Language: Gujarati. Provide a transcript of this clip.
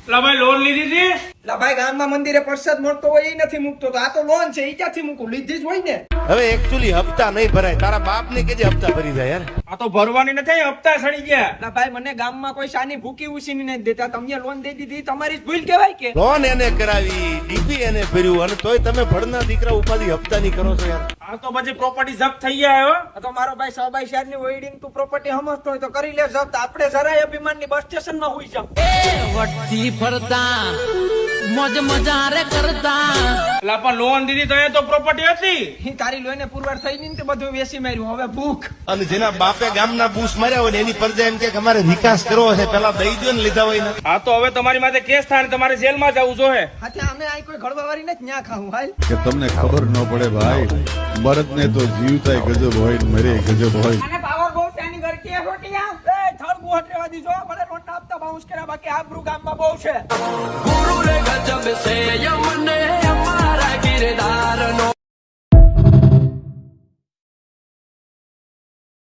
લા ભાઈ લોન લીધી હતી? લા ભાઈ ગામમાં મંદિરે પ્રસાદ મળતો હોય એ નથી મૂકતો તો આ તો લોન છે એ ક્યાંથી મૂકું? લીધી જ હોય ને. હવે એકચ્યુઅલી હપ્તા નહીં ભરાય, તારા બાપ ને કે હપ્તા ભરી જાય યાર. આ તો ભરવાની નથી, હપ્તા સડી ગયા. લા ભાઈ મને ગામમાં કોઈ શાની ભૂકી ઉસીની નથી દેતા, તમને લોન દઈ દીધી તમારી જ ભૂલ કહેવાય કે? લોન એને કરાવી, ડીપી એને ભર્યું, અને તોય તમે ભણના દીકરા ઉપાધિ હપ્તા ની કરો છો યાર. આ તો પછી પ્રોપર્ટી જપ્ત થઈ ગયા હો. આ તો મારો ભાઈ 6x4 ની વેડિંગ તું પ્રોપર્ટી સમજતો હોય તો કરી લે જપ્ત. આપણે જરાય અભિમાન ની બસ સ્ટેશન માં હોઈ જાવ. વટથી ફરતા મોજ મજા રે કરતા. લા પણ લોન દીધી તો એ તો પ્રોપર્ટી હતી. ઈ તારી લોહીને પુરવાર થઈ ની તે બધું વેસી માર્યું, હવે ભૂખ. અને જેના બાપે ગામના બૂસ માર્યા હોય ને એની પરજા એમ કે અમારે વિકાસ કરવો છે, પેલા દઈ દો ને લીધા હોય ને. આ તો હવે તમારી માથે કેસ થાય ને તમારે જેલમાં જવું જોઈએ. હાથે અમે આ કોઈ ઘડવાવાળી નથી ન્યા ખાવું હાલ. કે તમને ખબર ન પડે ભાઈ, મરદને તો જીવતાય ગજબ હોય ને મરે ગજબ હોય. અને પાવર બહુ ત્યાંની ઘર કે રોટિયા એ થળ બહુ હટવા દીધો, મને લોન આપતા બાઉન્સ કર્યા, બાકી આબરૂ ગામમાં બહુ છે.